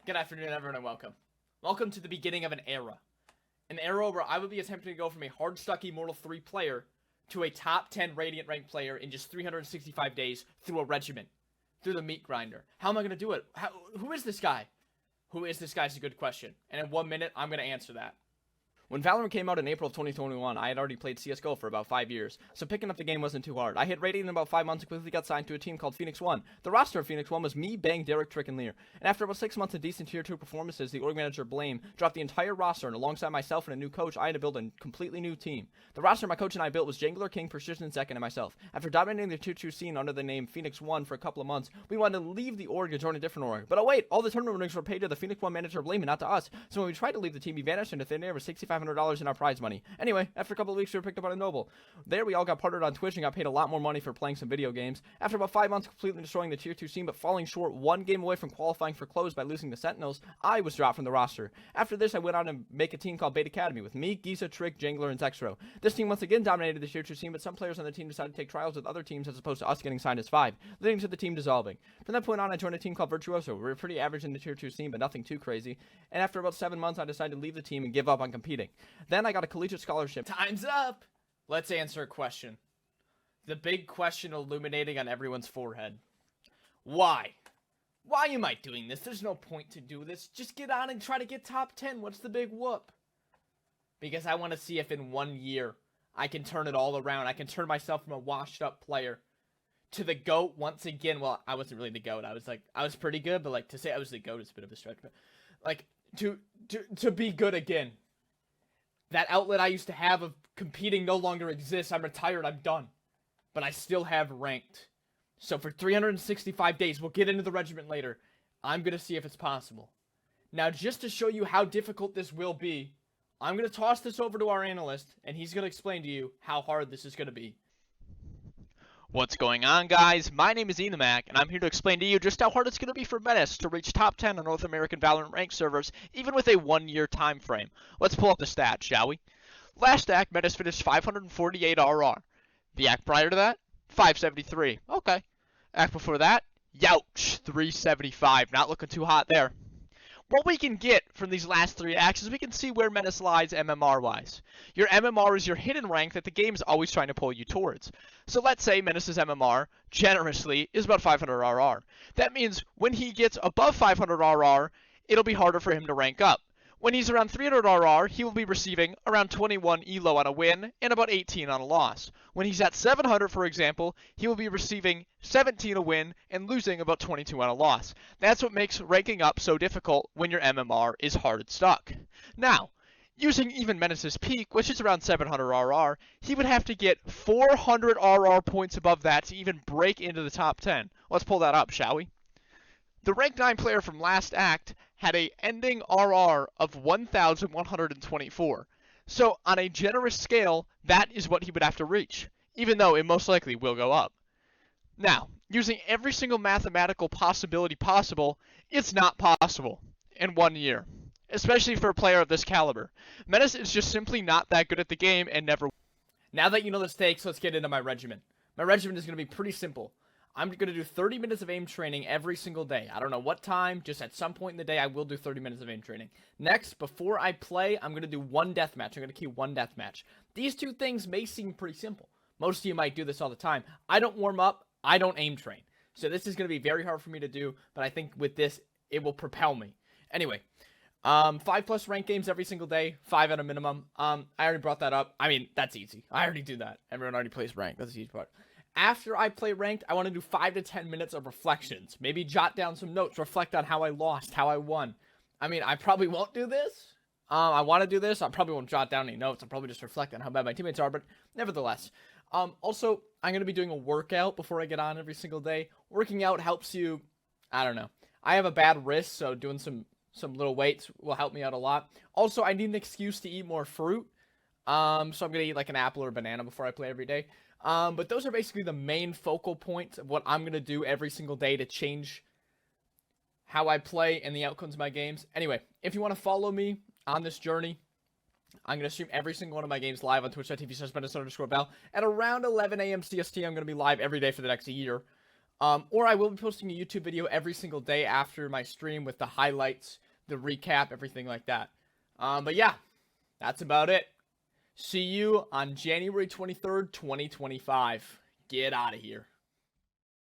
Good afternoon, everyone, and welcome. Welcome to the beginning of an era. An era where I will be attempting to go from a hard-stuck Immortal 3 player to a top 10 Radiant ranked player in just 365 days through a regimen. Through the meat grinder. How am I going to do it? Who is this guy? Who is this guy is a good question. And in 1 minute, I'm going to answer that. When Valorant came out in April of 2021, I had already played CSGO for about 5 years, so picking up the game wasn't too hard. I hit Radiant in about 5 months and quickly got signed to a team called Phoenix 1. The roster of Phoenix 1 was me, Bang, Derek, Trick, and Lear. And after about 6 months of decent Tier 2 performances, the org manager Blame dropped the entire roster, and alongside myself and a new coach, I had to build a completely new team. The roster my coach and I built was Jangler, King, Precision, Second, and myself. After dominating the Tier 2 scene under the name Phoenix 1 for a couple of months, we wanted to leave the org and join a different org. But oh wait, all the tournament winnings were paid to the Phoenix 1 manager Blame and not to us. So when we tried to leave the team, he vanished into thin air with $6,500 in our prize money. Anyway, after a couple of weeks, we were picked up on a Noble. There, we all got partnered on Twitch and got paid a lot more money for playing some video games. After about 5 months completely destroying the Tier 2 scene, but falling short 1 game away from qualifying for close by losing the Sentinels, I was dropped from the roster. After this, I went on to make a team called Bait Academy with me, Giza, Trick, Jangler, and Zexro. This team once again dominated the Tier 2 scene, but some players on the team decided to take trials with other teams as opposed to us getting signed as 5, leading to the team dissolving. From that point on, I joined a team called Virtuoso. We were pretty average in the Tier 2 scene, but nothing too crazy. And after about 7 months, I decided to leave the team and give up on competing. Then I got a collegiate scholarship. Time's up! Let's answer a question. The big question illuminating on everyone's forehead. Why? Why am I doing this? There's no point to do this. Just get on and try to get top 10. What's the big whoop? Because I want to see if in 1 year I can turn it all around. I can turn myself from a washed up player to the GOAT once again. Well, I wasn't really the GOAT. I was pretty good, but like to say I was the GOAT is a bit of a stretch. But like to be good again. That outlet I used to have of competing no longer exists. I'm retired. I'm done. But I still have ranked. So for 365 days, we'll get into the regiment later. I'm going to see if it's possible. Now, just to show you how difficult this will be, I'm going to toss this over to our analyst, and he's going to explain to you how hard this is going to be. What's going on, guys? My name is Enamac, and I'm here to explain to you just how hard it's going to be for Menace to reach top 10 on North American Valorant ranked servers, even with a 1-year time frame. Let's pull up the stats, shall we? Last act, Menace finished 548 RR. The act prior to that, 573. Okay. Act before that, youch, 375. Not looking too hot there. What we can get from these last 3 acts is we can see where Menace lies MMR-wise. Your MMR is your hidden rank that the game is always trying to pull you towards. So let's say Menace's MMR, generously, is about 500 RR. That means when he gets above 500 RR, it'll be harder for him to rank up. When he's around 300 RR, he will be receiving around 21 elo on a win and about 18 on a loss. When he's at 700, for example, he will be receiving 17 a win and losing about 22 on a loss. That's what makes ranking up so difficult when your MMR is hard stuck. Now, using even Menace's peak, which is around 700 RR, he would have to get 400 RR points above that to even break into the top 10. Let's pull that up, shall we? The rank 9 player from last act had a ending RR of 1,124. So on a generous scale, that is what he would have to reach, even though it most likely will go up. Now, using every single mathematical possibility possible, it's not possible in 1 year, especially for a player of this caliber. Menace is just simply not that good at the game and never. Now that you know the stakes, let's get into my regimen. My regimen is going to be pretty simple. I'm going to do 30 minutes of aim training every single day. I don't know what time, just at some point in the day, I will do 30 minutes of aim training. Next, before I play, I'm going to do 1 deathmatch. I'm going to queue 1 deathmatch. These 2 things may seem pretty simple. Most of you might do this all the time. I don't warm up. I don't aim train. So this is going to be very hard for me to do, but I think with this, it will propel me. Anyway, 5+ rank games every single day, 5 at a minimum. I already brought that up. I mean, that's easy. I already do that. Everyone already plays rank. That's the easy part. After I play ranked, I want to do 5 to 10 minutes of reflections. Maybe jot down some notes, reflect on how I lost, how I won. I mean, I probably won't do this. I want to do this. I probably won't jot down any notes. I'll probably just reflect on how bad my teammates are, but nevertheless. Also, I'm going to be doing a workout before I get on every single day. Working out helps you, I don't know. I have a bad wrist, so doing some little weights will help me out a lot. Also, I need an excuse to eat more fruit. So I'm going to eat like an apple or a banana before I play every day. But those are basically the main focal points of what I'm going to do every single day to change how I play and the outcomes of my games. Anyway, if you want to follow me on this journey, I'm going to stream every single one of my games live on twitch.tv/Menace_Val. At around 11 a.m. CST, I'm going to be live every day for the next year. Or I will be posting a YouTube video every single day after my stream with the highlights, the recap, everything like that. But yeah, that's about it. See you on January 23rd, 2025. Get out of here.